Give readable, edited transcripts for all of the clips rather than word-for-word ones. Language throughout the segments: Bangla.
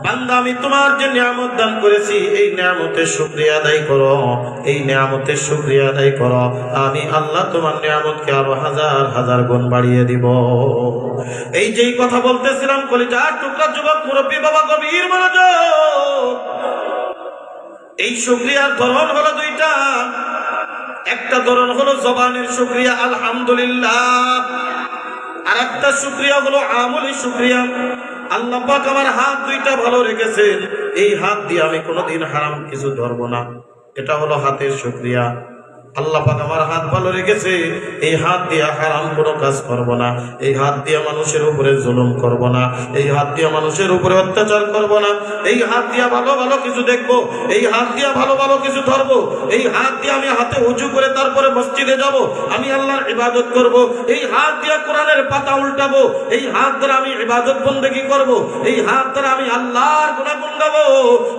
বান্দা আমি তোমার যে নিয়ামত দান করেছি এই নিয়ামতের শুকরিয়া আদায় করো, এই নিয়ামতের শুকরিয়া আদায় করো, আমি আল্লাহ তোমার নিয়ামতকে আরো হাজার হাজার গুণ বাড়িয়ে দিব। এই যেই কথা বলতেছিলাম কলিজার টুকরা যুবক মুরব্বী বাবা গভীর মনোযোগ। এই শুকরিয়ার ধরন হলো দুইটা। একটা ধরন হলো জবানের শুকরিয়া আলহামদুলিল্লাহ, আর একটা শুকরিয়া হলো আমলি শুকরিয়া। আল্লাহ পাক আমার হাত দুইটা ভালো রেখেছেন, এই হাত দিয়ে আমি কোনোদিন হারাম কিছু ধরবো না, এটা হলো হাতের শুকরিয়া। আল্লাহ পাক আমার হাত ভালো রেখেছে, এই হাত দিয়ে হারাম কোনো কাজ করব না, এই হাত দিয়ে মানুষের উপরে জুলুম করব না, এই হাত দিয়ে মানুষের উপরে অত্যাচার করব না, এই হাত দিয়ে ভালো ভালো কিছু দেখবো, এই হাত দিয়ে ভালো ভালো কিছু ধরবো, এই হাত দিয়ে আমি হাতে উঁচু করে তারপরে মসজিদে যাব, আমি আল্লাহর ইবাদত করব, এই হাত দিয়ে কোরআনের পাতা উল্টাবো, এই হাত দ্বারা আমি ইবাদত বন্দেগী করব, এই হাত দ্বারা আমি আল্লাহর গুণগান গাবো,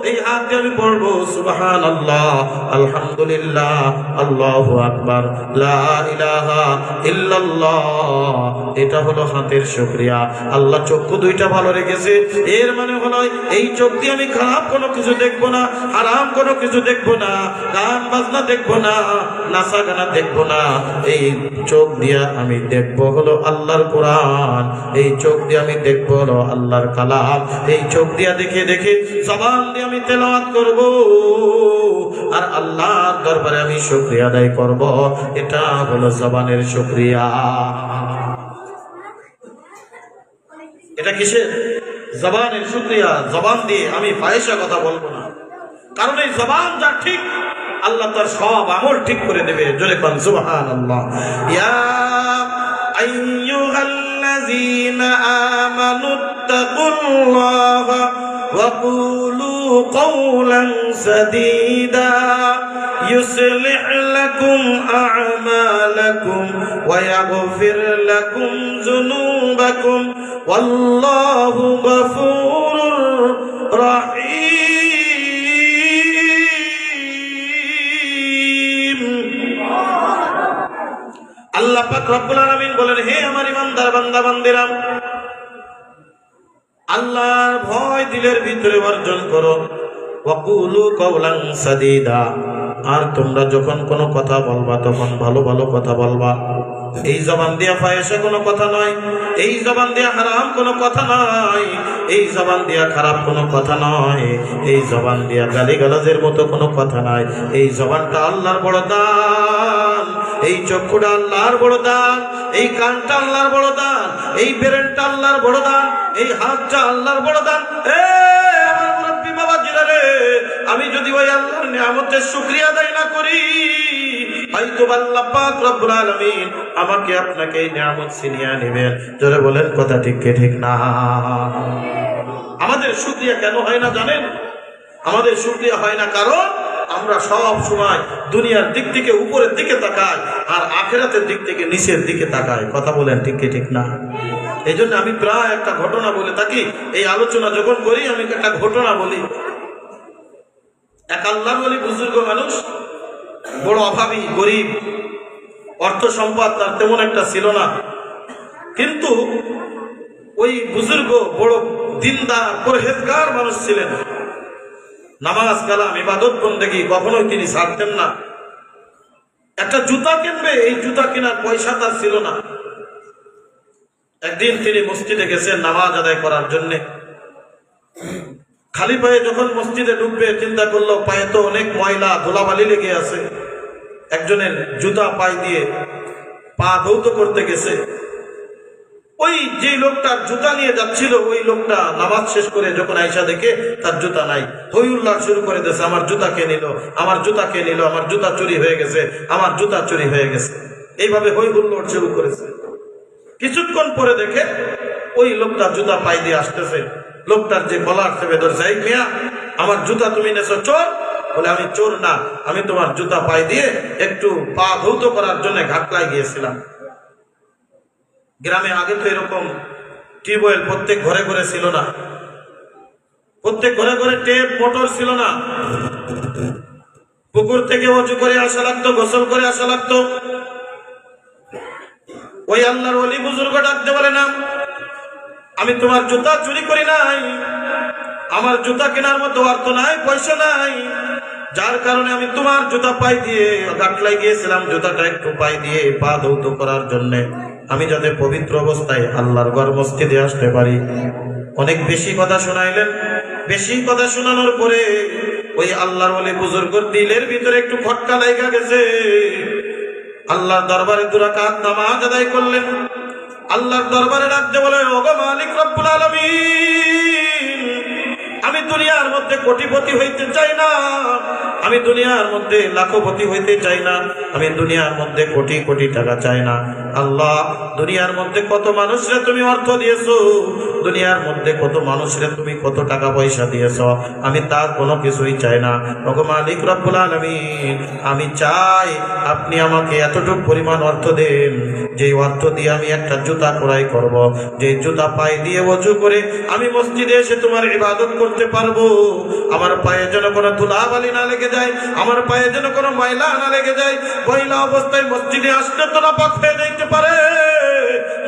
এই হাত দিয়ে আমি পড়বো সুবহানাল্লাহ, আলহামদুলিল্লাহ, আল্লাহু আকবার, লা ইলাহা ইল্লাল্লাহ। এটা হলো হাতের শুকরিয়া। আল্লাহ চক্ষু দুইটা ভালো রেখেছে, এর মানে হলো এই চোখ দিয়ে আমি খারাপ কোনো কিছু দেখবো না, হারাম কোনো কিছু দেখবো না, গান বাজনা দেখবো না, নাচা গানা দেখবো না। এই চোখ দিয়ে আমি দেখবো হলো আল্লাহর কোরআন, এই চোখ দিয়ে আমি দেখবো হলো আল্লাহর কালাম, এই চোখ দিয়ে দেখে দেখে জবান দিয়ে আমি তেলাওয়াত করব, আর আল্লাহর দরবারে আমি শুকরিয়া আদায় করব। এটা হলো জবানের শুকরিয়া। এটা কিসের? জবানের শুকরিয়া। জবান দিয়ে আমি ফাহিশা কথা বলবো না, কারণ এই জবান যা ঠিক আল্লাহ তার সব আমল ঠিক করে দেবে। জোরে কোন সুবহানাল্লাহ। ইয়া আইয়ুহাল্লাযীনা আমানুত্তাকুল্লাহা ওয়া কুলু কওলান সাদীদা يصلح لكم أعمالكم ويغفر لكم ذنوبكم والله غفور رحيم। আল্লাহ পাক রব্বুল আলামিন বলেন, হে আমার ইমানদার বান্দা বান্দিরা, আল্লাহর ভয় দিলের ভিতরে বর্জন করো, ওয়াকুলু কওলান সাদীদা, আর তোমরা যখন কোনো কথা বলবা তখন ভালো ভালো কথা বলবা। এই জবান দিয়া ফাহিশা কোনো কথা নয়, এই জবান দিয়া হারাম কোনো কথা নয়, এই জবান দিয়া খারাপ কোনো কথা নয়, এই জবান দিয়া গালিগালাজের মতো কোনো কথা নয়। এই জবানটা আল্লাহর বড় দান, এই চক্ষুটা আল্লাহর বড় দান, এই কানটা আল্লাহর বড় দান, এই ব্রেনটা আল্লাহর বড় দান, এই হাতটা আল্লাহর বড় দান। আমার মুরব্বী বাবা জিরা রে, আমি যদি ওই আল্লাহর নিয়ামতের শুকরিয়া আদায় না করি, হয়তো আল্লাহ পাক রব্বুল আলামিন আমাকে আপনাকে এই নিয়ামত ছিনিয়ে নেবেন। জোরে বলেন কথা ঠিক কি ঠিক না? আমাদের শুকরিয়া কেন হয় না জানেন? আমাদের শুকরিয়া হয় না কারণ আমরা সব সময় দুনিয়ার দিক থেকে উপরের দিকে তাকাই, আর আখিরাতের দিক থেকে নিচের দিকে তাকাই। কথা বলেন ঠিক কি ঠিক না? এই জন্য আমি প্রায় একটা ঘটনা বলে থাকি, এই আলোচনা যখন করি আমি একটা ঘটনা বলি। এক আল্লাহর ওলি বুজুর্গ মানুষ, বড় অভাবী, গরিব, অর্থ সম্পদ তার তেমন একটা ছিল না, কিন্তু ওই বুজুর্গ বড় দিনদার পরহেজগার মানুষ ছিলেন। নামাজ কালাম ইবাদত বন্দেগী কখনোই তিনি ছাড়তেন না। একটা জুতা কিনবে, এই জুতা কেনার পয়সা তার ছিল না। একদিন তিনি মসজিদে গেছেন নামাজ আদায় করার জন্যে। খালি পায়ে যখন মসজিদে ঢুকবে চিন্তা করলো পায়ে তো অনেক ময়লা ধুলাবালি লেগে আছে। একজনের জুতা পায়ে দিয়ে পা ধৌত করতে গেছে। ওই যে লোকটার জুতা নিয়ে যাচ্ছিল ওই লোকটা নামাজ শেষ করে যখন আয়সা দেখে তার জুতা নাই, হই উল্লাহ শুরু করে দিয়েছে, আমার জুতা কে নিল, আমার জুতা কে নিল, আমার জুতা চুরি হয়ে গেছে, আমার জুতা চুরি হয়ে গেছে। এইভাবে হই হুল্লোড় শুরু করেছে। কিছুক্ষণ পরে দেখে ওই লোকটা জুতা পায়ে দিয়ে আসতেছে। লোকটার যে গলার চেপে ধরছে, এই মিয়া আমার জুতা তুমি নেছো চোর? বলে আমি চোর না, আমি তোমার জুতা পায়ে দিয়ে একটু পা ধৌত করার জন্য ঘাটলায় গিয়েছিলাম। গ্রামে আগে তো এরকম টিউবওয়েল প্রত্যেক ঘরে ঘরে ছিল না, প্রত্যেক ঘরে ঘরে টেপ মোটর ছিল না। পুকুর থেকে অজু করে আসা লাগতো, গোসল করে আসা লাগতো। ওই আল্লাহর ওলি বুজুর্গ ডাকতে বলে, না আমি তোমার জুতা চুরি করি নাই, আমার জুতা কেনার মতো অর্থ নাই, পয়সা নাই, যার কারণে আমি তোমার জুতা পাই দিয়ে গাটলাই গিয়েছিলাম, জুতাটা একটু পাই দিয়ে পা ধৌত করার জন্য, আমি যাতে পবিত্র অবস্থায় আল্লাহর ঘর মসজিদে আসতে পারি। অনেক বেশি কথা শোনাইলেন। বেশি কথা শোনানোর পরে ওই আল্লাহর ওলি বুজুর্গর দিলের ভিতরে একটু খটকা লাগা গেছে। আল্লাহর দরবারে 2 রাকাত নামাজ আদায় করলেন। আল্লাহর দরবারে ডাকতে বলেন, ওগো মালিক রব্বুল আলামিন, আমি দুনিয়ার মধ্যে কোটিপতি হইতে চাই না, আমি দুনিয়ার মধ্যে লাখপতি হইতে চাই না, আমি দুনিয়ার মধ্যে কোটি কোটি টাকা চাই না। আল্লাহ, দুনিয়ার মধ্যে কত মানুষরে তুমি অর্থ দিয়েছো, দুনিয়ার মধ্যে কত মানুষরে তুমি কত টাকা পয়সা দিয়েছো, আমি তার কোনো কিছুই চাই না। ওগো মালিক রব্বুল আলামিন, আমি চাই আপনি আমাকে এতটুকু পরিমাণ অর্থ দেন, যে অর্থ দিয়ে আমি একটা জুতা ক্রয় করব, যে জুতা পায়ে দিয়ে ওযু করে আমি মসজিদে এসে তোমার ইবাদত করতে পারবো। আমার পায়ে যেন কোনো ধুলাবালি না লেগে যায়, আমার পায়ে যেন কোনো ময়লা না লেগে যায়। ময়লা অবস্থায় মসজিদে আসলে তো নাপাক হয়ে যাইতে পারে,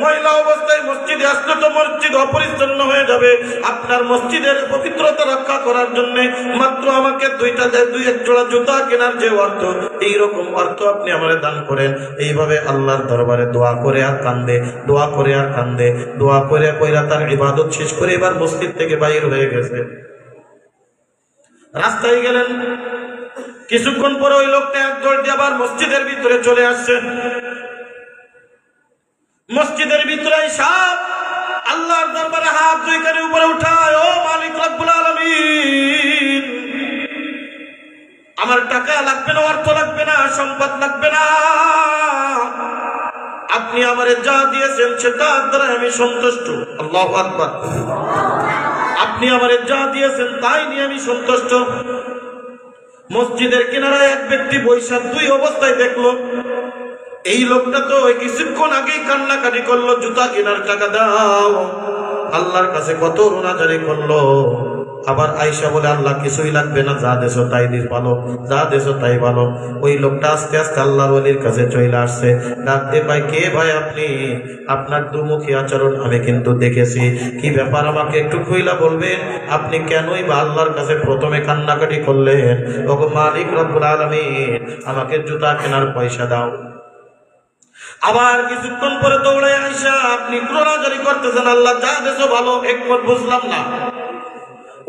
ময়লা অবস্থায় মসজিদে আসলে তো মসজিদ অপরিচ্ছন্ন হয়ে যাবে। আপনার মসজিদের পবিত্রতা রক্ষা করার জন্য মাত্র আমাকে 2 জোড়া জুতা কেনার যে অর্থ, এইরকম অর্থ আপনি আমারে দান করেন। এইভাবে আল্লাহর দরবারে দোয়া করে আর কান্দে, দোয়া করে আর কান্দে, দোয়া করে কইরা তার ইবাদত শেষ করে এবার মসজিদ থেকে বাইর হয়ে গেছে। রাস্তায় গেলেন, কিছুক্ষণ পরে ওই লোকটা এক দৌড় দিয়ে আবার মসজিদের ভিতরে চলে আসছে। মসজিদের ভিতরে সাপ আল্লাহর দরবারে হাত 2 কানে উপরে উঠায়, ও মালিক রব্বুল আলামিন, আমার টাকা লাগবে না, অর্থ লাগবে না, সম্পদ লাগবে না, আপনি আমারে যা দিয়েছেন সেটার দ্বারা আমি সন্তুষ্ট। আল্লাহু আকবার। আপনি আমারে যা দিয়েছেন তাই নিয়ে আমি সন্তুষ্ট। মসজিদের কিনারায় এক ব্যক্তি বৈশাখ 2 অবস্থায় দেখলো, এই লোকটা তো কিছুক্ষণ আগেই কান্নাকাটি করলো, জুতা কেনার টাকা দাও, আল্লাহর কাছে কত রোনাজারি করলো, আবার আয়েশা বলে আল্লাহ কিছুই লাগবে না, যা দেছো তাই দিস ভালো, যা দেছো তাই ভালো। ওই লোকটা আস্তে আস্তে আল্লাহর ওলির কাছে চলে আসছে। ডাকতে ভাই, কে ভাই আপনি? আপনার দুমুখী আচরণ আমি কিন্তু দেখেছি, কি ব্যাপার আমাকে একটু খুইলা বলবেন? আপনি কেনই বা আল্লাহর কাছে প্রথমে কান্নাকাটি করলেন? ওগো মালিক রব্বুল আলামিন, আমাকে জুতা কেনার পয়সা দাও। আবার কিছুক্ষণ পরে দৌড়ে আইসা আপনি রোনাজারি করতেছেন, আল্লাহ যা দেছো ভালো, একমত বুঝলাম না।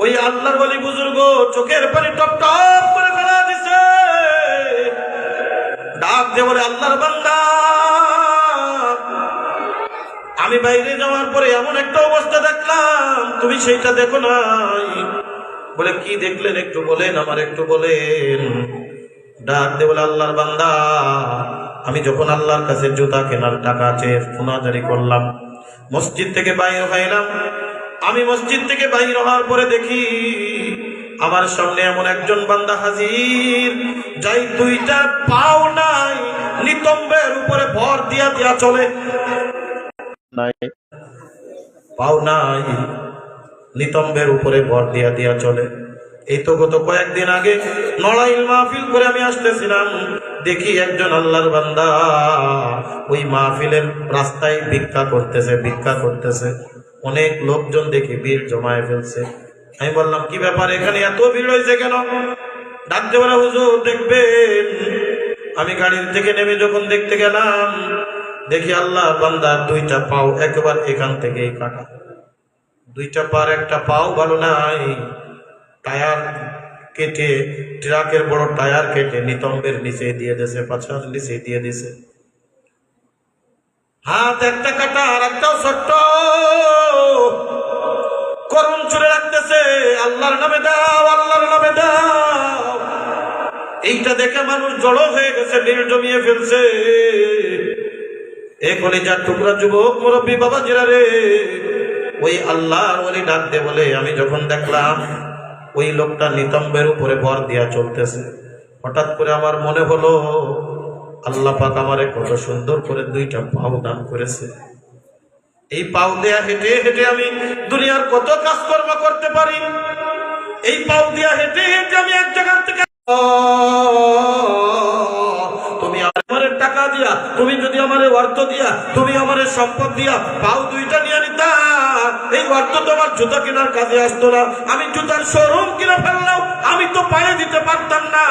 ওই আল্লাহর ওলি বুজুর্গ চোখের পানি টপ টপ করে ফেলা দিছে। ডাক দিয়ে বলে, আল্লাহর বান্দা, আমি বাইরে যাওয়ার পরে এমন একটা অবস্থা দেখলাম, তুমি সেইটা দেখো নাই। বলে, কি দেখলেন একটু বলেন, আমার একটু বলেন। ডাক দিয়ে বলে, আল্লাহর বান্দা, আমি যখন আল্লাহর কাছে জুতা কেনার টাকা চেয়ে রোনাজারি করলাম, মসজিদ থেকে বাইর হইলাম, আমি মসজিদ থেকে বাইর হওয়ার পরে দেখি আমার সামনে এমন একজন বান্দা হাজির, যাই 2টা পাও নাই, নিতম্বের উপরে ভর দিয়া দিয়া চলে, নাই পাও নাই, নিতম্বের উপরে ভর দিয়া দিয়া চলে। এই তো গত কয়েকদিন আগে নড়াইল মাহফিল করে আমি আসতেছিলাম, দেখি একজন আল্লাহর বান্দা ওই মাহফিলের রাস্তায় ভিক্ষা করতেছে, ভিক্ষা করতেছে। অনেক লোকজন দেখি ভিড় জমায়ে ফেলছে। আমি বললাম, কি ব্যাপার, এখানে এত ভিড় হয়েছে কেন? ডাকতে বলে, হুজুর দেখবেন। আমি গাড়ির থেকে নেমে যখন দেখতে গেলাম, দেখি আল্লাহর বান্দার 2টা পাও একবার এখান থেকেই কাটা, 2টা পার, একটা পাও ভালো নাই, টায়ার কেটে, ট্রাকের বড় টায়ার কেটে নিতম্বের নিচে দিয়ে দিয়েছে, পাছার নিচে দিয়ে দিয়েছে। হাত একটা কাটা, আর একটাও ছোট্ট, করুন চুরে রাখতেছে, আল্লাহর নামে দাও, আল্লাহর নামে দাও। এইটা দেখে মানুষ জড়ো হয়ে গেছে, ভিড় জমিয়ে ফেলছে। এ কলিজার টুকরা যুবক মুরব্বী বাবাজিরা রে, ওই আল্লাহর ওলি ডাকতে বলে, আমি যখন দেখলাম ওই লোকটা নিতম্বের উপরে ভর দিয়া চলতেছে, হঠাৎ করে আমার মনে হলো, আল্লাহ পাক আমারে কত সুন্দর করে 2টা পাও দান করেছে। এই পাও দেয়া হেঁটে হেঁটে আমি দুনিয়ার কত কাজকর্ম করতে পারি। এই পাও দিয়া হেঁটে হেঁটে আমি এক জায়গা থেকে, তুমি আমার টাকা দিয়া, তুমি যদি আমার অর্থ দিয়া, তুমি আমার সম্পদ দিয়া পাও 2টা নিয়ে নিতা, এই অর্থ তো আমার জুতা কেনার কাজে আসতো না, আমি জুতার শোরুম কিনে ফেললাম, আমি তো পায়ে দিতে পারতাম না।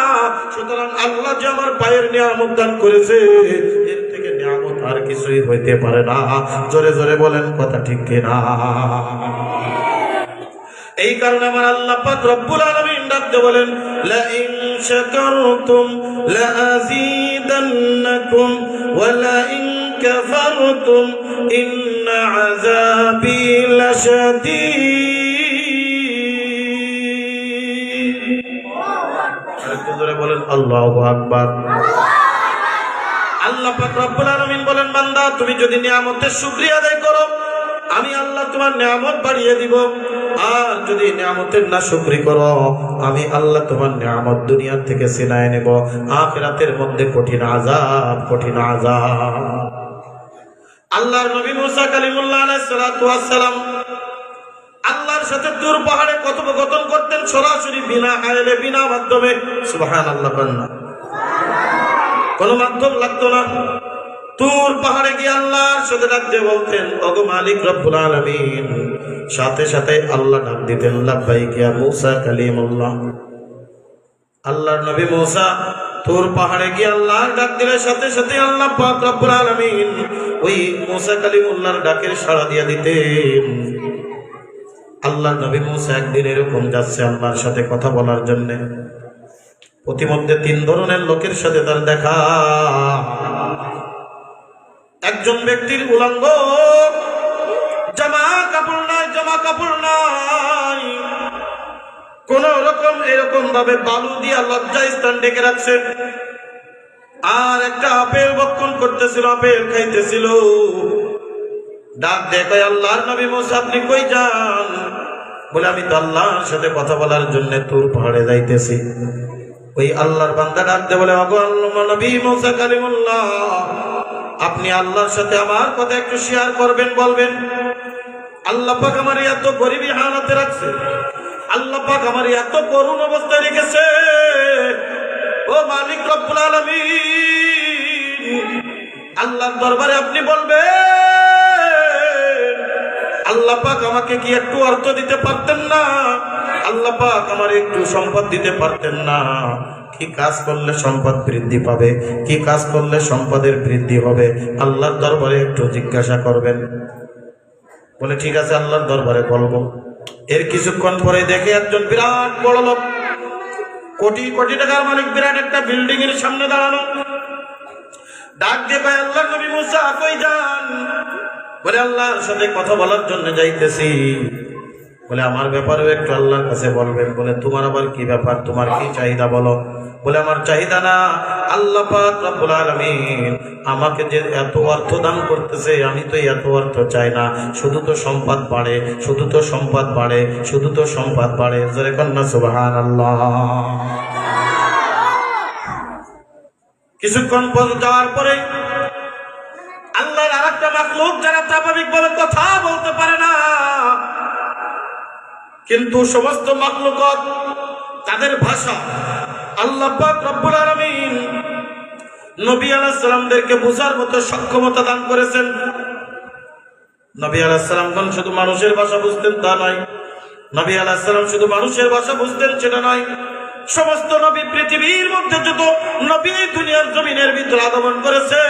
সুতরাং আল্লাহ যে আমার পায়ের নিয়ামত দান করেছে, এর থেকে নিয়ামত আর কিছুই হইতে পারে না। জোরে জোরে বলেন কথা ঠিক কিনা? এই কারণে আমার আল্লাহ পাক রব্বুল আলামিন ডাকতে বলেন, লা ইন শাকারতুম লা আযীদান্নাকুম ওয়া লা ইন কাফারতুম ইন্না আযাবি লাশাদীদ। আরেকটু জোরে বলেন আল্লাহু আকবার। আল্লাহ পাক রব্বুল আলামিন বলেন, বান্দা তুমি যদি নিয়ামতের শুকরিয়া আদায় করো, আমি আল্লাহ তোমার নিয়ামত বাড়িয়ে দিব। আর যদি নিয়ামতের না শুকরি করো, আমি আল্লাহ তোমার নিয়ামত দুনিয়া থেকে ছিনায় নেব। আখিরাতের মধ্যে কঠিন আযাব, কঠিন আযাব। আল্লাহর নবী মুসা কালিমুল্লাহ আলাইহিস সালাতু ওয়াস সালাম আল্লাহর সাথে তুর পাহাড়ে কথোপকথন করতেন সরাসরি, বিনা হাইলে, বিনা মাধ্যমে। সুবহানাল্লাহ। কোন মাধ্যম লাগতো না। তুর পাহাড়ে গিয়ে আল্লাহর সাথে ডাক দিয়ে বলতেন, ওগো মালিক রব্বুল আলামিন। সাথে সাথে আল্লাহ ডাক দিতেন, লাব্বাইক ইয়া মুসা কালিমুল্লাহ। আল্লাহর নবী মুসা তুর পাহাড়ে গিয়ে আল্লাহর ডাক দিলে সাথে সাথে আল্লাহ পাক রব্বুল আলামিন ওই মুসা কালিমুল্লাহর ডাকের সাড়া দিয়ে দিতেন। আল্লাহর নবী মুসা একদিন এরকম যাচ্ছে আল্লাহর সাথে কথা বলার জন্য। প্রতিমধ্যে তিন ধরনের লোকের সাথে তার দেখা। একজন ব্যক্তির উলঙ্গ, জামা কাপড় নাই, জামা কাপড় নাই, কোন রকম এরকম ভাবে বালু দিয়া লজ্জা স্থান ডেকে রাখছে। আর একটা আপেল ভক্ষণ করতেছিল, আপেল খাইতেছিল। ডাক দেখে আল্লাহর নবী মুসা, আপনি কই যান? বলে, আমি তো আল্লাহর সাথে কথা বলার জন্য তুর পাহাড়ে যাইতেছি। ওই আল্লাহর বান্দা ডাকতে বলে, ওগো আল্লাহর নবী মুসা কালিমুল্লাহ, আপনি আল্লাহর সাথে আমার কথা একটু শেয়ার করবেন, বলবেন? আল্লাহ পাক আমার এত গরিবী হালাতে রাখছে, আল্লাহ পাক আমার এত করুণ অবস্থায় রেখেছে। ও মালিক রব্বুল আলামিন, আল্লাহর দরবারে আপনি বলবেন, আল্লাহ পাক আমাকে কি একটু অর্থ দিতে পারতেন না? আল্লাহ পাক আমার একটু সম্পদ দিতে পারতেন না? কি কাজ করলে সম্পদ বৃদ্ধি পাবে, কি কাজ করলে সম্পদের বৃদ্ধি হবে, আল্লাহর দরবারে একটু জিজ্ঞাসা করবেন। বলে, ঠিক আছে, আল্লাহর দরবারে বলবো। এর কিছুক্ষণ পরে দেখে একজন বিরাট বড় লোক, কোটি কোটি টাকার মালিক, বিরাট একটা বিল্ডিং এর সামনে দাঁড়ানো। ডাক দিয়ে কয়, আল্লাহর নবী মুসা কই যান? বলে, আল্লাহর সাথে কথা বলার জন্য যাইতেছি। বলে, আমার ব্যাপারেও একটু আল্লাহর কাছে বলবেন। বলে, তোমার আবার কি ব্যাপার, তোমার কি চাহিদা বলো? বলে, আমার চাহিদা না, আল্লাহ পাক রব্বুল আলামিন আমাকে যে এত অর্থ দান করতেছে, আমি তো এত অর্থ চাই না। শুধু তো সম্পদ বাড়ে, শুধু তো সম্পদ বাড়ে, শুধু তো সম্পদ বাড়ে। জোরে কন্যা সুবহানাল্লাহ। কিছুক্ষণ পর যাওয়ার পরে আল্লাহর আরেকটা মাখলুক, যারা স্বাভাবিকভাবে কথা বলতে পারে না, কিন্তু সমস্ত মাখলুকাত তাদের ভাষা আল্লাহ পাক রব্বুল আলামিন নবী আলাইহিস সালামদেরকে বোঝার মতো সক্ষমতা দান করেছেন। নবী আলাইহিস সালাম শুধু মানুষের ভাষা বুঝতেন তা নয়, নবী আলাইহিস সালাম শুধু মানুষের ভাষা বুঝতেন সেটা নয়, সমস্ত নবী, পৃথিবীর মধ্যে যত নবী দুনিয়ার জমিনের ভিতরে আগমন করেছে,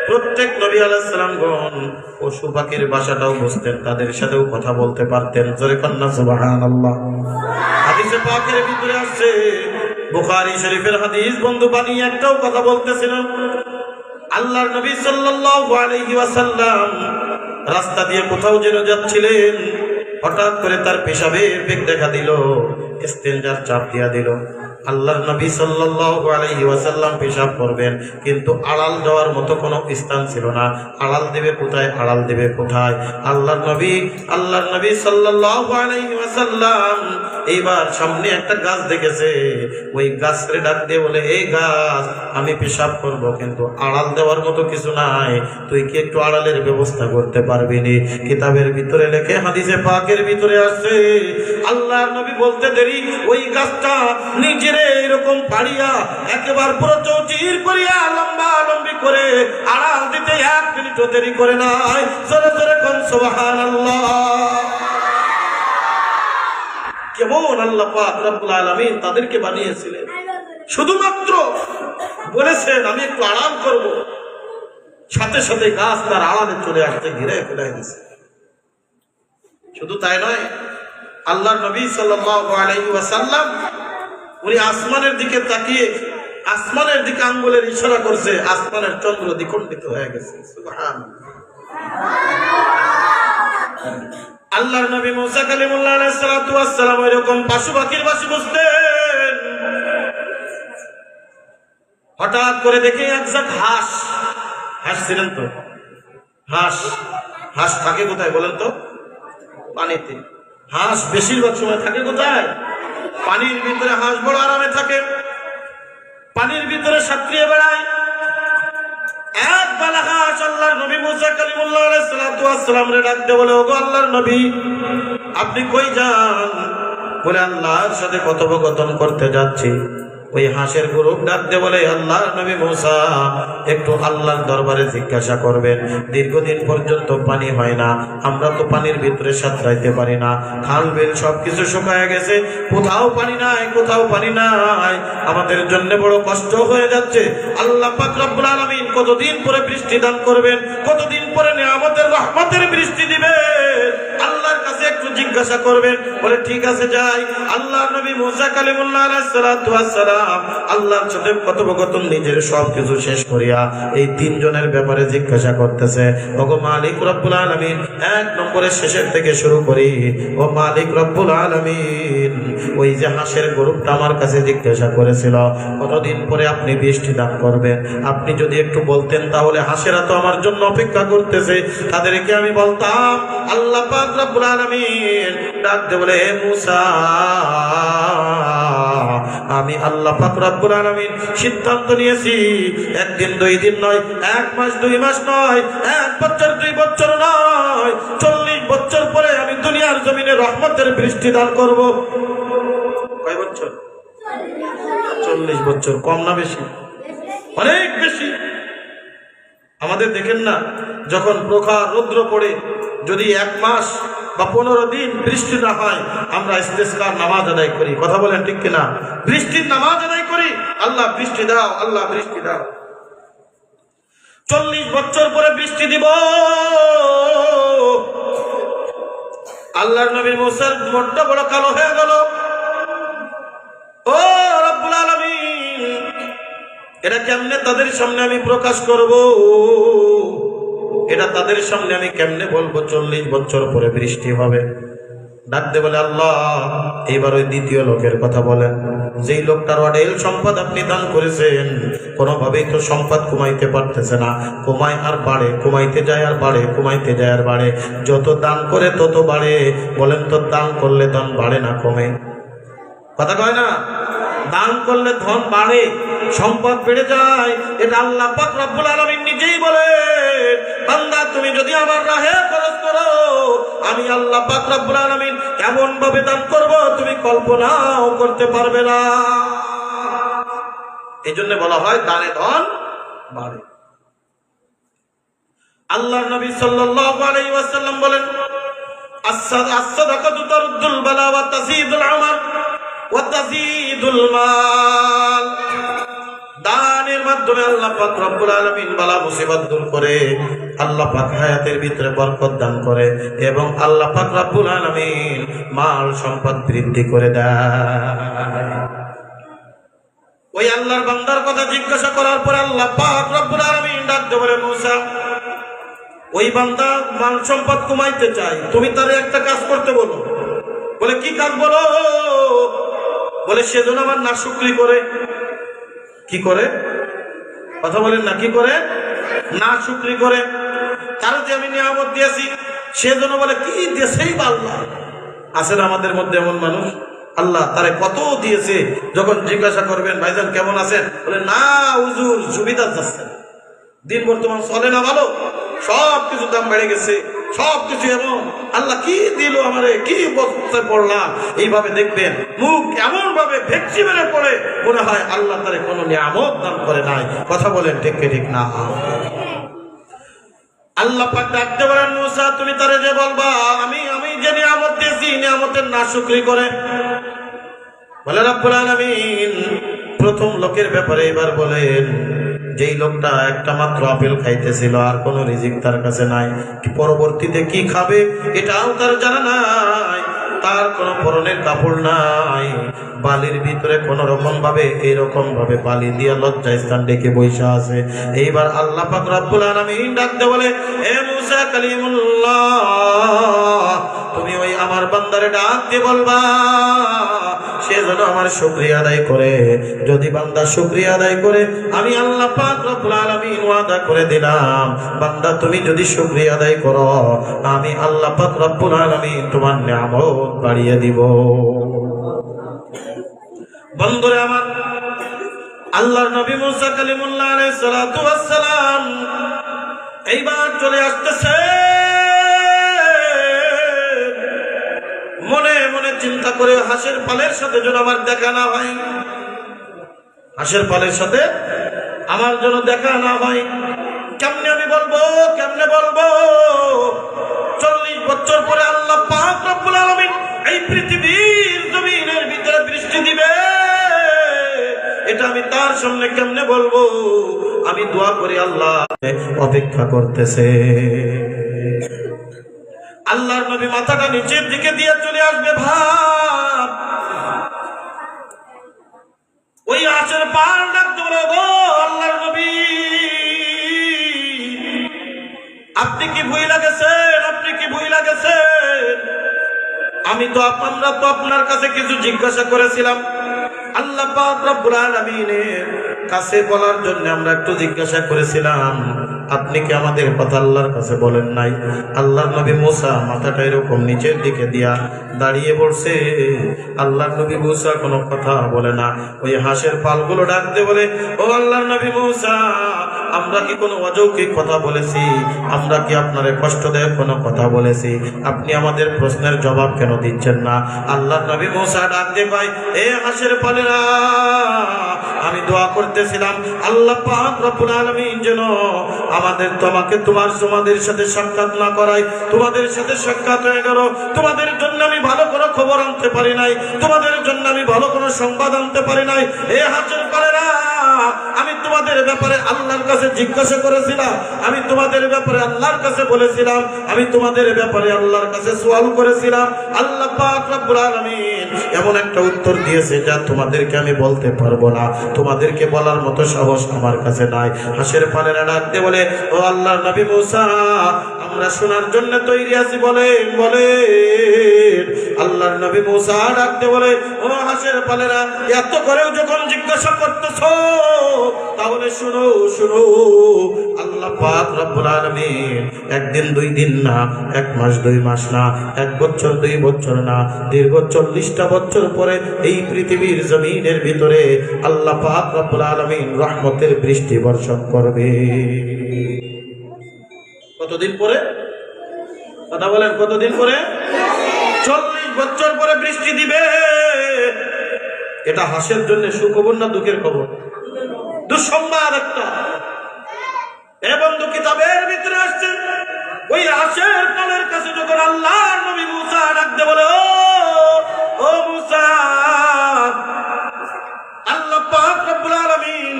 প্রত্যেক নবী আলাইহিস সালামগণ পশু পাখির ভাষাটাও বুঝতেন, তাদের সাথেও কথা বলতে পারতেন। জোরে কন্যা সুবহানাল্লাহ। হাদিসে পাকের ভিতরে আছে, বুখারী শরীফের হাদিস, বন্ধু বানিয়ে একটাও কথা বলতেছিলেন। আল্লাহর নবী সাল্লাল্লাহু আলাইহি ওয়াসাল্লাম রাস্তা দিয়ে কোথাও যেন যাচ্ছিলেন, হঠাৎ করে তার পেশাবের বেগ দেখা দিল, ইস্তেঞ্জার চাপ দিয়া দিল। আল্লাহর নবী সাল্লাল্লাহু আলাইহি ওয়াসাল্লাম পেশাব করবেন, কিন্তু আড়াল দেওয়ার মতো কোনো স্থান ছিল না। আড়াল দেবে কোথায়, আড়াল দেবে কোথায়? আল্লাহর নবী সাল্লাল্লাহু আলাইহি ওয়াসাল্লাম এইবার সামনে একটা গাছ দেখেছে, ওই গাছরে ডাক দিয়ে বলে, এই গাছ, আমি পেশাব করব, কিন্তু আড়াল দেওয়ার মতো কিছু নাই, তুই কি একটু আড়ালের ব্যবস্থা করতে পারবি নি? কিতাবের ভিতরে লেখে, হাদিসে পাকের ভিতরে আসছে, আল্লাহর নবী বলতে দেরি ওই গাছটা নিজের এরকম পাড়িয়া একেবারে পুরো চৌচির করিয়া লম্বা লম্বি করে আড়াল দিতে 1 মিনিটও দেরি করে নাই। জোরে জোরে কোন সুবহানাল্লাহ। কেমন আল্লাহ পাক রব্বুল আলামিন তাদেরকে বানিয়েছিলেন, শুধুমাত্র বলেছেন আমি একটু আরাম করব, সাথে সাথে গাছ তার আড়ালে চলে আসতে ঘিরে ফেলে দিয়েছে। শুধু তাই নয়, আল্লাহর নবী সাল্লাল্লাহু আলাইহি ওয়াসাল্লাম উনি আসমানের দিকে তাকিয়ে আসমানের দিকে আঙ্গুলের ইশারা করছে, আসমানের চন্দ্র দ্বিখণ্ডিত হয়ে গেছে। সুবহানাল্লাহ। আল্লাহর নবী মুসা কালিমুল্লাহ আলাইহিস সালাতু ওয়াস সালাম এরকম পশু পাখির বাসি বুঝতেন। হঠাৎ করে দেখে এক ঝাঁক হাঁস, হাঁস ছিলেন তো, হাঁস হাঁস থাকে কোথায় বলেন তো? পানিতে। হাঁস বেশিরভাগ সময় থাকে কোথায়? পানির ভিতরে। হাঁস বড় আরামে থাকে, পানির ভিতরে সাঁতরিয়ে বেড়ায়। এক বেলা হাঁস আল্লাহর নবী মুসা কালিমুল্লাহ আলাইহিস সালাতু ওয়াস সালাম রে ডাকতে বলে, ওগো আল্লাহর নবী আপনি কই যান? বলে আল্লাহর সাথে কথোপকথন করতে যাচ্ছি। ওই হাঁসের গ্রুপ ডাকতে বলে, আল্লাহর নবী মুসা একটু আল্লাহর দরবারে জিজ্ঞাসা করবেন, দীর্ঘদিন পর্যন্ত পানি হয় না, আমরা তো পানির ভিতরে সাঁতরাইতে পারি না, খাল বিল সবকিছু শুকায় গেছে, কোথাও পানি নাই, কোথাও পানি নাই, আমাদের জন্য বড় কষ্ট হয়ে যাচ্ছে। আল্লাহ পাক রব্বুল আলামিন কতদিন পরে বৃষ্টি দান করবেন, কতদিন পরে নিয়ামতের রহমতের বৃষ্টি দিবেন, আল্লাহর কাছে একটু জিজ্ঞাসা করবেন। বলে ঠিক আছে যাই। আল্লাহর নবী মুসা কালিমুল্লাহ আলাইহিস সালাতু ওয়াস সালাম আল্লাহর সাথে কথোপকথন নিজের সবকিছু শেষ করিয়া এই 3 জনের ব্যাপারে জিজ্ঞাসা করতেছে। ওগো মালিক রব্বুল আলামিন, 1 নম্বরের শেষের থেকে শুরু করি। ও মালিক রব্বুল আলামিন, ওই যে হাঁসের গ্রুপটা আমার কাছে জিজ্ঞাসা করেছিল কতদিন পরে আপনি বৃষ্টি দান করবেন, আপনি যদি একটু বলতেন তাহলে হাঁসেরা তো আমার জন্য অপেক্ষা করতেছে, তাদেরকে আমি বলতাম। আল্লাহ পাক রব্বুল আলামিন ডাকতে বলে, হে মুসা আমি আল্লাহ পাক রব্বুল আলামিন সিদ্ধান্ত নিয়েছি, 1 দিন 2 দিন নয়, 1 মাস 2 মাস নয়, 1 বছর 2 বছর নয়, 40 বছর পরে আমি দুনিয়ার জমিনে রহমতের বৃষ্টি দান করব। কয় বছর? 40 বছর। কম না বেশি? অনেক বেশি। আমাদের দেখেন না, যখন প্রখর রৌদ্র পড়ে যদি 1 মাস বা 15 দিন বৃষ্টি না হয়, আমরা ইস্তেসকার নামাজ আদায় করি। কথা বলেন ঠিক কিনা? বৃষ্টির নামাজ আদায় করি, আল্লাহ বৃষ্টি দাও, আল্লাহ বৃষ্টি দাও। 40 বছর পরে বৃষ্টি দিব। আল্লাহর নবী মুসার মুখটা বড় কালো হয়ে গেল। ও রব্বুল আলামিন, এটা কেমনে তাদের সামনে আমি প্রকাশ করব? এটা তাদের সামনে আমি কেমনে বলবো 40 বছর পরে বৃষ্টি হবে? ডাকতে বলে, আল্লাহ এইবার ওই দ্বিতীয় লোকের কথা বলেন, যেই লোকটার অঢেল সম্পদ আপনি দান করেছেন, কোনোভাবেই তো সম্পদ কমাইতে পারতেছে না, কমায় আর বাড়ে, কমাইতে যায় আর বাড়ে, কমাইতে যায় আর বাড়ে, যত দান করে তত বাড়ে। বলেন তো দান করলে ধন বাড়ে না কমে? কথা কয় না? দান করলে ধন বাড়ে, সম্পদ বেড়ে যায়। এটা আল্লাহ পাক রব্বুল আলামিন নিজেই বলে, বান্দা তুমি যদি আমার রাহে খরচ করো, আমি আল্লাহ পাক রব্বুল আলামিন এমন ভাবে দান করব তুমি কল্পনাও করতে পারবে না। এই জন্য বলা হয় দানে ধন বাড়ে। আল্লাহর নবী সাল্লাল্লাহু আলাইহি ওয়াসাল্লাম বলেন, as-sadaqatu taruddul bala wa tazidul umar wa tazidul mal। দানের মাধ্যমে আল্লাহ পাক রব্বুল আলামিন বালা মুসিবত দূর করে, আল্লাহ পাক হায়াতের ভিতরে বরকত দান করে, এবং আল্লাহ পাক রব্বুল আলামিন মাল সম্পদ বৃদ্ধি করে দেয়। ওই আল্লাহর বান্দার কথা জিজ্ঞাসা করার পরে আল্লাহ পাক রব্বুল আলামিন ডাকতে বলে, মুসা ওই বান্দা মাল সম্পদ কমাইতে চাই, তুমি তার একটা কাজ করতে বলো। বলে কি কাজ বলো? বলে সেজন্য আমার নাশুকরি করে। কি করে? কথা বলেন না, কি করে? নাশুকরি করে। তার যে আমি নিয়ামত দিয়েছি সেজন্য বলে কি দিয়েছেই বা আল্লাহ। আছেন আমাদের মধ্যে এমন মানুষ, আল্লাহ তারে কত দিয়েছে, যখন জিজ্ঞাসা করবেন ভাইজান কেমন আছেন, বলে না হুজুর সুবিধা যাচ্ছে, দিন বর্তমান চলে না ভালো, সব কিছু দাম বেড়ে গেছে, সব কিছু, এবং আল্লাহ কি দিল আমারে, কি বলতে পড়লাম, এইভাবে দেখবেন মুখ এমন ভাবে ভেকচি মেরে পড়ে মনে হয় আল্লাহ তারে কোনো নিয়ামত দান করে নাই। কথা বলেন ঠিক কি ঠিক না? আল্লাহ পাক ডাকতে বলেন, মুসা তুমি তারে যে বলবা আমি যে নিয়ামত দিয়েছি নিয়ামতের নাশুকরি করে। বলে রব্বুল আলামিন প্রথম লোকের ব্যাপারে এবার বলেন, যেই লোকটা একটা মাত্র আপেল খাইতেছিল, আর কোনো রিজিক তার কাছে নাই, পরবর্তীতে কি খাবে এটাও তার জানা নাই, তার কোনো পরনের কাপড় নাই, বালির ভিতরে কোন রকম ভাবে এরকম ভাবে বালি দিয়া লজ্জা স্থান ডেকে বৈশা আছে। এইবার আল্লাহ পাক রব্বুল আলামিন ডাকতে বলে, হে মুসা কালিমুল্লাহ তুমি ওই আমার বান্দারে ডাক দিয়ে বলবা সে যেন আমার শুকরিয়া আদায় করে। যদি বান্দা শুকরিয়া আদায় করে আমি আল্লাহ পাক রব্বুল আলামিন ওয়াদা করে দিলাম, বান্দা তুমি যদি শুকরিয়া আদায় করো আমি আল্লাহ পাক রব্বুল আলামিন তোমার নিয়ামত বাড়িয়ে দিব। বন্ধুরা আমার, আল্লাহর নবী মুসা কালিমুল্লাহ আলাইহিস সালাতু ওয়াস সালাম এইবার চলে আসতেছে। মনে মনে চিন্তা করে হাঁসের পালের সাথে যেন আমার দেখা না হয়, হাঁসের পালের সাথে আমার যেন দেখা না হয়। কেমনে আমি বলবো, কেমনে বলবো? 40 বছর পরে আল্লাহ পাক রব্বুল আলামিন এই পৃথিবীর জমিনের ভিতরে বৃষ্টি দিবে, এটা আমি তার সামনে কেমনে বলবো? আমি দোয়া করি আল্লাহ অপেক্ষা করতেছে। আল্লাহর নবী মাথাটা নিচের দিকে দিয়ে চলে আসবে, ভাব ওই হাঁসের পাল ডাকতে বলে, গো আল্লাহর নবী আপনি কি ভুল লাগেছেন, আপনি কি ভুল লাগেছেন? আমরা তো আপনার কাছে কিছু জিজ্ঞাসা করেছিলাম, আল্লাহ পাক রব্বুল আলামিনের কাছে বলার জন্য আমরা একটু জিজ্ঞাসা করেছিলাম, আপনি কি আমাদের কথা আল্লাহর কাছে বলেন নাই? আল্লাহর নবী মুসা মাথাটা এরকম নিচের দিকে দিয়া দাঁড়িয়ে পড়ছে। আল্লাহর নবী মুসা কোনো কথা বলে না। ওই হাঁসের পালগুলো ডাকতে বলে, ও আল্লাহর নবী মুসা আমরা কি কোনো অযৌক্তিক কথা বলেছি? আমরা কি আপনারে কষ্টদায়ক কোনো কথা বলেছি? আপনি আমাদের প্রশ্নের জবাব কেন দিচ্ছেন না? আল্লাহর নবী মুসা ডাকতে পায়, এ হাঁসের পালেরা আমি দোয়া করতেছিলাম আল্লাহ পাক রব্বুল আলামিন যেন তোমাদের সাথে সাক্ষাৎ না করায়। তোমাদের সাথে সাক্ষাৎ হয়ে গেল, তোমাদের জন্য আমি ভালো কোনো খবর আনতে পারি নাই, তোমাদের জন্য আমি ভালো কোনো সংবাদ আনতে পারি নাই। এ হাঁসের পালেরা আমি তোমাদের ব্যাপারে আল্লাহর কাছে জিজ্ঞাসা করেছিলাম, আমি তোমাদের ব্যাপারে আল্লাহর কাছে বলেছিলাম, আমি তোমাদের ব্যাপারে আল্লাহর কাছে সওয়াল করেছিলাম। আল্লাহ পাক রব্বুল আলামিন এমন একটা উত্তর দিয়েছে যা তোমাদেরকে আমি বলতে পারবো না, তোমাদেরকে বলার মতো সাহস আমার কাছে নাই। হাঁসের পালেরা ডাকতে বলে, ও আল্লাহর নবী মুসা আমরা শোনার জন্য তৈরি আছি, বলেন বলেন। আল্লাহর নবী মুসা ডাকতে বলে, ও হাঁসের পালেরা এত করেও যখন জিজ্ঞাসা করতেছো তাহলে শুনো শুনো, আল্লাহ পাক রব্বুল আলামিন একদিন 2 দিন না, 1 মাস 2 মাস না, 1 বছর 2 বছর না, দীর্ঘ 40টা বছর পরে এই পৃথিবীর জমিনের ভিতরে আল্লাহ পাক রব্বুল আলামিন রহমতের বৃষ্টি বর্ষণ করবে। কতদিন পরে? কথা বলেন, কতদিন পরে? 40 বছর পরে বৃষ্টি দিবে। এটা হাঁসের জন্য সুখবর না দুঃখের খবর? দুঃসংবাদ একটা। এ বন্ধু কিতাবের ভিতরে আসছে, ওই হাঁসের পালের কাছে যখন আল্লাহর নবী মুসা ডাকতে বলে, ও মুসা আল্লাহ পাক রব্বুল আলামিন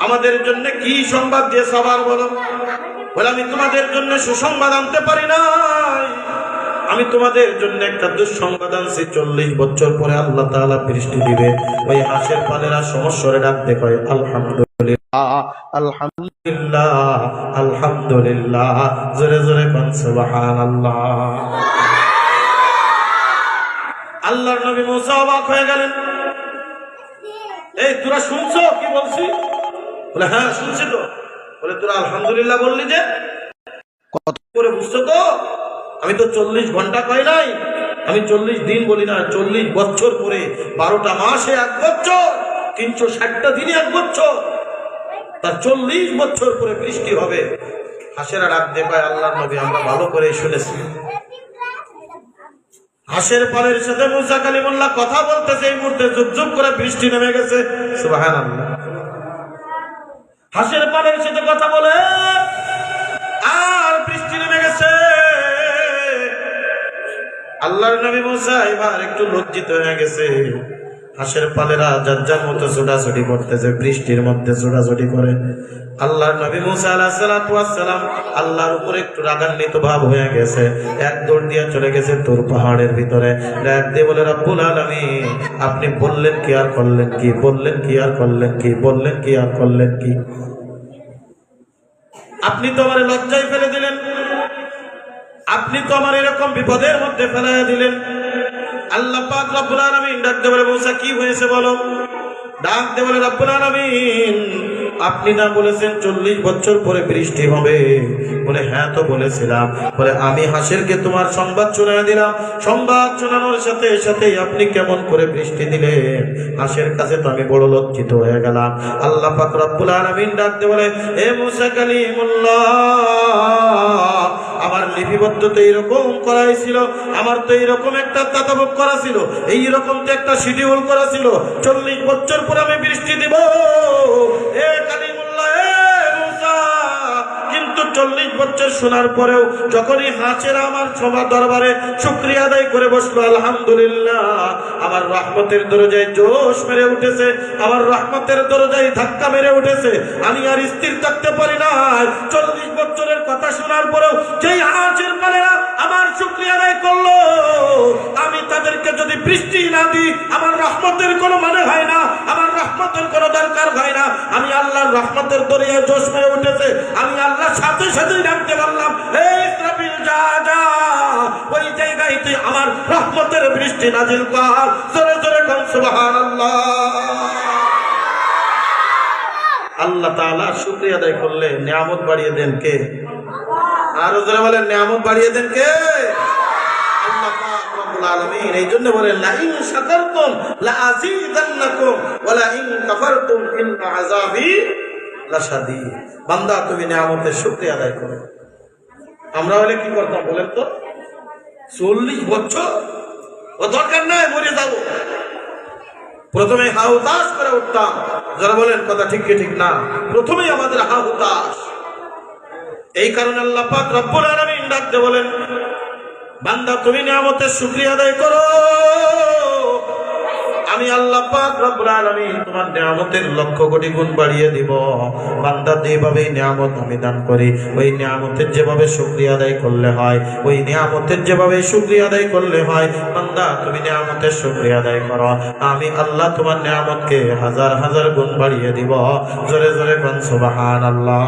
আমাদের জন্য কি সংবাদ দিয়ে সবার বলো? বলে আমি তোমাদের জন্য সুসংবাদ আনতে পারি নাই, আমি তোমাদের জন্য একটা দুঃসংবাদ আনছি। 40 বছর পরে আল্লাহ তাআলা বৃষ্টি দিবে। ওই হাঁসের পালেরা সমস্যারে ডাকতে কয়, আলহামদুলিল্লাহ আলহামদুলিল্লাহ আলহামদুলিল্লাহ, জোরে জোরে কোন সুবহানাল্লাহ। আল্লাহর নবী মুসা অবাক হয়ে গেলেন, এই তোরা শুনছো কি বলছি? বলে হ্যাঁ শুনছি তো। বলে তোরা আলহামদুলিল্লাহ বললি যে, কত করে বুঝছো তো? আমি তো 40 ঘন্টা কই নাই, আমি 40 দিন বলি না, 40 বছর পরে 12টা মাসে 1 বছর, 360টা দিনে 1 বছর, তার 40 বছর পরে বৃষ্টি হবে। হাঁসেরা ডাক দিয়ে পায়, আল্লাহর নবী আমরা ভালো করে শুনেছি। হাঁসের পালের সাথে মুসা কালিমুল্লাহ কথা বলতেছে, এই মুহূর্তে ঝুপ ঝুপ করে বৃষ্টি নেমে গেছে। সুবহানাল্লাহ। হাঁসের পালের সাথে কথা বলে আর বৃষ্টি নেমে গেছে। আল্লাহর নবী মুসা এবার একটু লজ্জিত হয়ে গেছে। হাঁসের পালেরা যার যার মতো ছোটাছুটি করতেছে, বৃষ্টির মধ্যে ছোটাছুটি করে। আল্লাহর নবী মুসা আলাইহিস সালাতু ওয়াস সালাম আল্লাহর উপর একটু রাগান্বিত ভাব হয়ে গেছে। এক দৌড় দিয়ে চলে গেছে তুর পাহাড়ের ভিতরে। ডাক দিয়ে বলে, রব্বুল আলামিন আপনি বললেন কি আর করলেন কি, বললেন কি আর করলেন কি, বললেন কি আর করলেন কি। আপনি তো আমার লজ্জায় ফেলে দিলেন, আপনি তো আমার এরকম বিপদের মধ্যে ফেলাই দিলেন। আল্লাহ পাক রব্বুল আলামিন ডাক দিয়ে বলে, মুসা কি হয়েছে বলো। ডাক দিয়ে বলে, রব্বুল আলামিন আপনি না বলেছেন 40 বছর পরে বৃষ্টি হবে? বলে হ্যাঁ তো বলেছিলাম। বলে আমি হাঁসেরকে তোমার সংবাদ শোনায় দিলাম, সংবাদ শোনানোর সাথে সাথে আপনি কেমন করে বৃষ্টি দিলেন? হাঁসের কাছে তো আমি বড় লজ্জিত হয়ে গেলাম। আল্লাহ পাক রব্বুল আলামিন ডাক দিয়ে বলে, এ মুসা কালিমুল্লাহ আমার লিপিবদ্ধ তো এইরকম করাই ছিল, আমার তো এইরকম একটা তাতাবুক করা ছিল, এইরকম তো একটা শিডিউল করা ছিল, 40 বছর পর আমি বৃষ্টি দিব। এ কালিমুল্লাহ এ মুসা, কিন্তু 40 বছর শোনার পরেও যখনই হাঁসেরা আমার সবার দরবারে শুকরিয়া আদায় করে বসলো, আলহামদুলিল্লাহ আমার রহমতের দরজায় জোশ মেরে উঠেছে, আমার রহমতের দরজায় ধাক্কা মেরে উঠেছে, আমি আর স্থির থাকতে পারি না। 40 বছরের কথা শোনার পরেও যেই হাঁসের পালেরা আমার শুকরিয়া আদায় করলো, আমি তাদেরকে যদি বৃষ্টি না দিই আমার রহমতের কোনো মানে হয় না, আমার রহমতের কোনো দরকার হয় না। আমি আল্লাহর রহমতের দরিয়ায় জোশ মেরে উঠেছে, আমি আল্লাহর সাথে সাথেই ডাকতে পারলাম, এই ইসরাফিল যা যা ওই জায়গায় তুই আমার রহমতের বৃষ্টি নাজিল কর। জোরে জোরে কোন সুবহানাল্লাহ। আল্লাহ তাআলা শুকরিয়া আদায় করলে নিয়ামত বাড়িয়ে দেন কে? আরো জোরে বলেন, নিয়ামত বাড়িয়ে দেন কে? আল্লাহ পাক রব্বুল আলামিন। এই জন্য বলেন, লা ইন শাকারতুম লা আযীদান্নাকুম ওয়া লা ইন কাফারতুম ইন্না আযাবি লাশাদীদ। বান্দা তুমি নিয়ামতের শুকরিয়া আদায় করো। আমরা হলে কি করতাম বলেন তো? 40 বছর ও দরকার নাই, মরে যাব। প্রথমে হা হুতাশ করে উঠতাম। যারা বলেন কথা ঠিক কি ঠিক না? প্রথমেই আমাদের হা হুতাশ। এই কারণে আল্লাহ পাক রব্বুল আলামিন ডাকতে বলেন, বান্দা তুমি নিয়ামতের শুকরিয়া আদায় করো, আমি আল্লাহ পাক রব্বুল আলামিন তোমার নিয়ামতের লক্ষ কোটি গুণ বাড়িয়ে দিব। বান্দা যেভাবেই নিয়ামত আমি দান করি, ওই নিয়ামতের যেভাবে শুকরিয়া আদায় করলে হয়, ওই নিয়ামতের যেভাবে শুকরিয়া আদায় করলে হয়। বান্দা তুমি নিয়ামতের শুকরিয়া আদায় করো, আমি আল্লাহ তোমার নিয়ামতকে হাজার হাজার গুণ বাড়িয়ে দিব। জোরে জোরে কোন সুবহানাল্লাহ।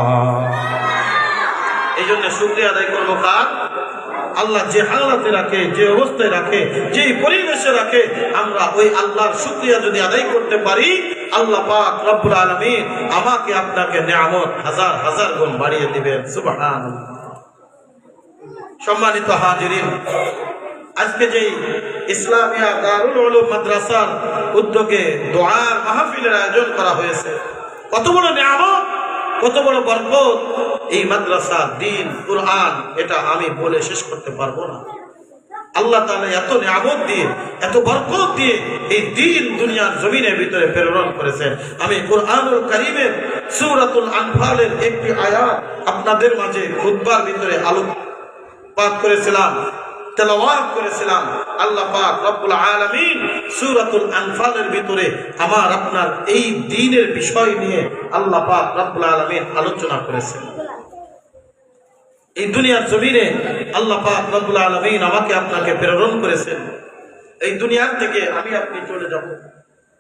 এই জন্য শুকরিয়া আদায় করবো কার? আল্লাহ যে হালাতে রাখে, যে অবস্থায় রাখে, যে পরিবেশে রাখে, আমরা ওই আল্লাহর শুকরিয়া যদি আদায় করতে পারি, আল্লাহ পাক রব্বুল আলামিন আমাকে আপনাকে নিয়ামত হাজার হাজার গুণ বাড়িয়ে দিবেন। সুবহানাল্লাহ। সম্মানিত হাজিরিন, আজকে যে ইসলামিয়া দারুল উলুম মাদ্রাসার উদ্যোগে দোয়ার মাহফিলের আয়োজন করা হয়েছে, কত বড় নিয়ামত, কত বড় বরকত এই মাদ্রাসা, দ্বীন, কুরআন, এটা আমি বলে শেষ করতে পারবো না। আল্লাহ তাআলা এত নিয়ামত দিয়ে, এত বরকত দিয়ে এই দ্বীন দুনিয়ার জমিনের ভিতরে প্রেরণ করেছেন। আমি কুরআনুল কারীমের সূরাতুল আনফালের একটি আয়াত আপনাদের মাঝে খুতবার ভিতরে আলোকপাত করেছিলাম, তেলাওয়াত করেছিলাম। আল্লাহ পাক রব্বুল আলামিন সূরাতুল আনফালের ভিতরে আমার আপনার এই দ্বীনের বিষয় নিয়ে আল্লাহ পাক রব্বুল আলামিন আলোচনা করেছেন। এই দুনিয়ার জমিনে আল্লাহ পাক রব্বুল আলামিন আমাকে আপনাকে প্রেরণ করেছেন। এই দুনিয়ার থেকে আমি আপনি চলে যাব,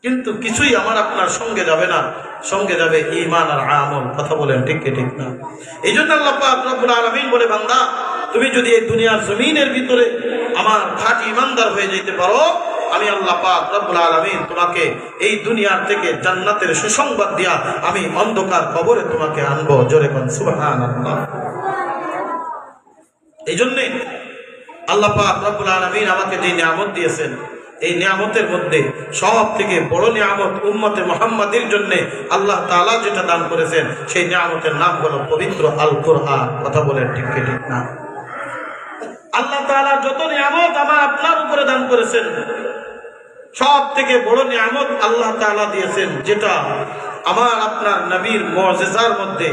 কিন্তু কিছুই আমার আপনার সঙ্গে যাবে না, সঙ্গে যাবে ঈমান আর আমল। কথা বলেন ঠিক কি ঠিক না? এই জন্য আল্লাহ পাক রব্বুল আলামিন বলে, বান্দা তুমি যদি এই দুনিয়ার জমিনের ভিতরে আমার খাঁটি ঈমানদার হয়ে যেতে পারো, আমি আল্লাহ পাক রব্বুল আলামিন তোমাকে এই দুনিয়ার থেকে জান্নাতের সুসংবাদ দিয়া আমি অন্ধকার কবরে তোমাকে আনবো। জোরে কোন সুবহানাল্লাহ। এই জন্যে আল্লাহ পাক রব্বুল আলামিন আমাকে যে নিয়ামত দিয়েছেন, এই নিয়ামতের মধ্যে সব থেকে বড় নিয়ামত উম্মতে মুহাম্মাদের জন্য আল্লাহ তাআলা যেটা দান করেছেন সেই নিয়ামতের নাম হলো পবিত্র আল কোরআন। কথা বলেন ঠিক কি ঠিক না? আল্লাহ তাআলা যত নিয়ামত আমার আপনার উপরে দান করেছেন সব থেকে বড় নিয়ামত আল্লাহ তাআলা দিয়েছেন, যেটা আমার আপনার নবীর মুজিজার মধ্যে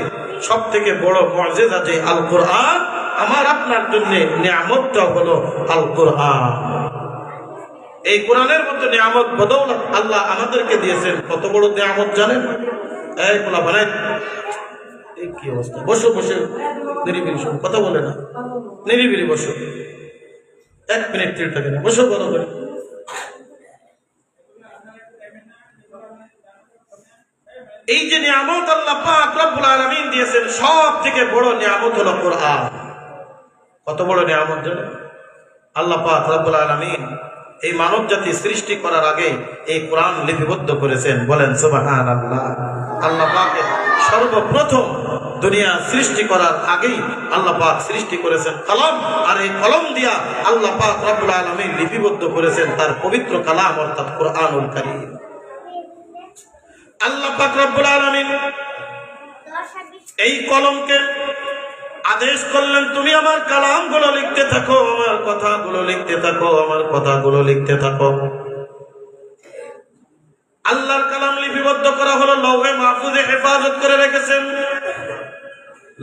সব থেকে বড় মুজিজা যে আল কোরআন, আমার আপনার জন্য নিয়ামতটা হলো আল কোরআন। এই কোরআনের মতো নিয়ামত বদৌলত আল্লাহ আমাদেরকে দিয়েছেন। কত বড় নিয়ামত জানেন? এই পোলা বানাই এই কি অবস্থা, বসো বসে নিরিবিলি শোনো, কথা বলে না, নিরিবিলি বসো, 1 মিনিট স্থির থাকে না, বসো বলো করে। এই যে নিয়ামত আল্লাহ পাক রব্বুল আলামিন দিয়েছেন সব থেকে বড় নিয়ামত হলো কোরআন। কত বড় নিয়ামত জানেন? আল্লাহ পাক রব্বুল আলামিন এই মানব জাতি সৃষ্টি করার আগে এই কোরআন লিপিবদ্ধ করেছেন। বলেন সুবহানাল্লাহ। আল্লাহ পাকের সর্বপ্রথম দুনিয়া সৃষ্টি করার আগেই আল্লাহ পাক সৃষ্টি করেছেন কলম, আর এই কলম দিয়া আল্লাহ পাক রব্বুল আলামিন লিপিবদ্ধ করেছেন তার পবিত্র কালাম অর্থাৎ কোরআনুল কারীম। আল্লাহ পাক রব্বুল আলামিন এই কলমকে আদেশ করলেন, তুমি আমার কালামগুলো লিখতে থাকো, আমার কথাগুলো লিখতে থাকো, আমার কথাগুলো লিখতে থাকো। আল্লাহর কালাম লিপিবদ্ধ করা হলো, লৌহে মাহফুজে হেফাজত করে রেখেছেন।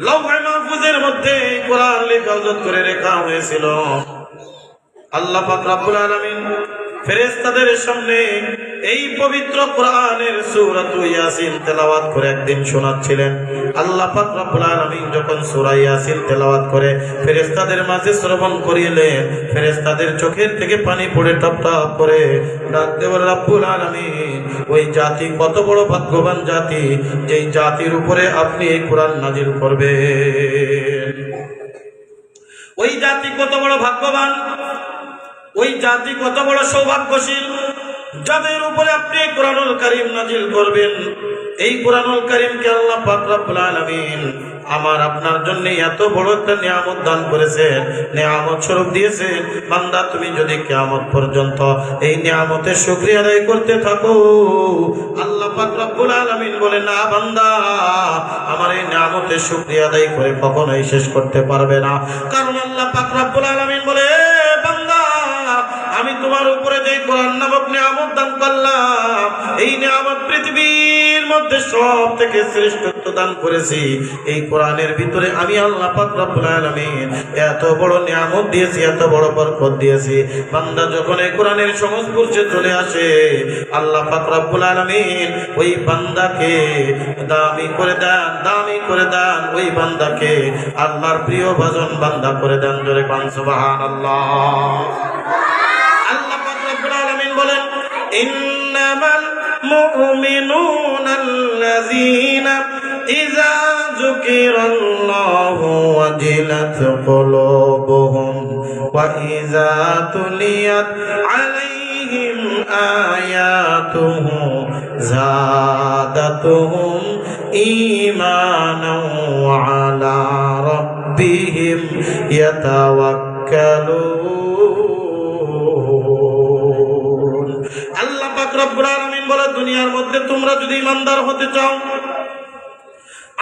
লৌহে মাহফুজের মধ্যে কোরআন হেফাজত করে রেখা হয়েছিল। আল্লাহ পাক রব্বুল আলামিন ফেরেশতাদের সামনে এই পবিত্র কোরআনের সূরা ইয়াসিন তেলাওয়াত করে একদিন শোনাচ্ছিলেন। আল্লাহ পাক রব্বুল আলামিন যখন সূরা ইয়াসিন তেলাওয়াত করে ফেরেশতাদের মাঝে শ্রবণ করিলেন, ফেরেশতাদের চোখের থেকে পানি পড়ে টপ টপ করে ডাকতে বলে, রব্বুল আলামিন ওই জাতি কত বড় ভাগ্যবান জাতি, যেই জাতির উপরে আপনি এই কোরআন নাজিল করবেন। ওই জাতি কত বড় ভাগ্যবান, ওই জাতি কত বড় সৌভাগ্যশীল, যাদের উপরে আপনি কোরআনুল কারীম নাজিল করবেন। এই কোরআনুল কারীমকে আল্লাহ পাক রব্বুল আলামিন আমার আপনার জন্য এত বড় একটা নিয়ামত দান করেছেন, নিয়ামত স্বরূপ দিয়েছেন। বান্দা তুমি যদি কিয়ামত পর্যন্ত এই নিয়ামতের শুকরিয়া আদায় করতে থাকো, আল্লাহ পাক রব্বুল আলামিন বলে, না বান্দা আমার এই নিয়ামতের শুকরিয়া আদায় করে কখনোই শেষ করতে পারবে না। কারণ আল্লাহ পাক রব্বুল আলামিন বলে, আমি তোমার উপরে যে কোরআন নামক নিয়ামত দান করলাম, এই নিয়ামত পৃথিবীর মধ্যে সব থেকে শ্রেষ্ঠত্ব দান করেছি। এই কোরআনের ভিতরে আমি আল্লাহ পাক রব্বুল আলামিন এত বড় নিয়ামত দিয়েছি, এত বড় বরকত দিয়েছি। বান্দা যখন এই কোরআনের সংস্পর্শে চলে আসে, আল্লাহ পাক রব্বুল আলামিন ওই বান্দাকে দামি করে দেন, দামি করে দেন। ওই বান্দাকে আল্লাহর প্রিয় ভাজন বান্দা করে দেন। জোরে কান সুবহানাল্লাহ। বলেন, ইন্নামাল মুমিনুনা আল্লাযীনা ইযা যুকিরাল্লাহু ওয়াজিলাত কুলুবুহুম ওয়া ইযা তুলিয়াত আলাইহিম আয়াতুহু যাদাতুহুম ঈমানাও ওয়া আলা রাব্বিহিম ইয়াতাওয়াক্কালুন। আল্লাহ পাক রব্বুল আলামিন বলে, দুনিয়ার মধ্যে তোমরা যদি ইমানদার হতে চাও,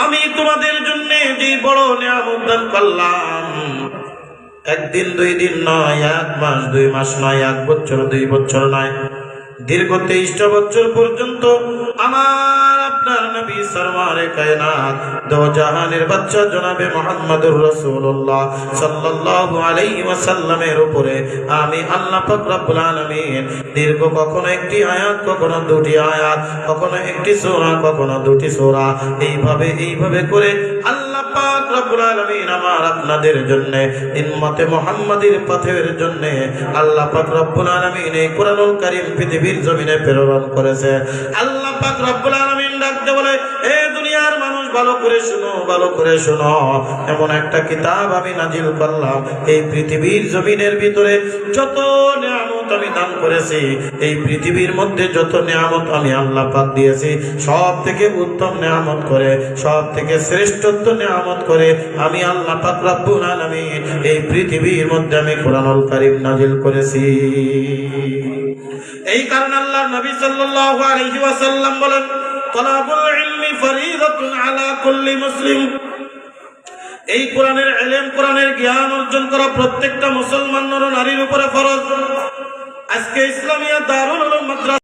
আমি তোমাদের জন্য যে বড় নিয়ামত দান করলাম, 1 দিন 2 দিন নয়, 1 মাস 2 মাস নয়, 1 বছর 2 বছর নয়, দীর্ঘ 23 বছর পর্যন্ত আমার আপনার নবী সরওয়ারে কায়নাত দো জাহানের বাদশা জনাবে মুহাম্মদুর রাসূলুল্লাহ সাল্লাল্লাহু আলাইহি ওয়াসাল্লামের উপরে আমি আল্লাহ পাক রব্বুল আলামিন দীর্ঘ কখনো একটি আয়াত, কখনো 2টি আয়াত, কখনো একটি সূরা, কখনো 2টি সূরা, এইভাবে করে আল্লাহ পাক রব্বুল আলামিন আমার আপনাদের জন্য উম্মতে মুহাম্মাদীর পথের জন্য আল্লাহ পাক রব্বুল আলামিন এই কোরআনুল কারীম পৃথিবীর জমিনে প্রেরণ করেছে। আল্লাহ পাক রব্বুল আলামিন ডাকতে বলে, এ দুনিয়ার মানুষ ভালো করে শুনো, ভালো করে শুনো, এমন একটা কিতাব আমি নাজিল করলাম, এই পৃথিবীর জমিনের ভিতরে যত নিয়ামত আমি দান করেছি, এই পৃথিবীর মধ্যে যত নিয়ামত আমি আল্লাহ পাক দিয়েছি, সব থেকে উত্তম নিয়ামত করে, সব থেকে শ্রেষ্ঠত্ব নিয়ামত করে আমি আল্লাহ পাক রব্বুল আলামিন এই পৃথিবীর মধ্যে আমি কোরআনুল কারীম নাজিল করেছি। এই কারণে আল্লাহ নবী সাল্লাল্লাহু আলাইহি ওয়াসাল্লাম বলেন, তালাবুল ইলমি ফরিদাতুন আলা কুল্লি মুসলিম। এই কোরআনের ইলম, কোরআনের জ্ঞান অর্জন করা প্রত্যেকটা মুসলমান নর নারীর উপরে ফরজ। আজকে ইসলামিয়া দারুল উলুম মাদ্রাসা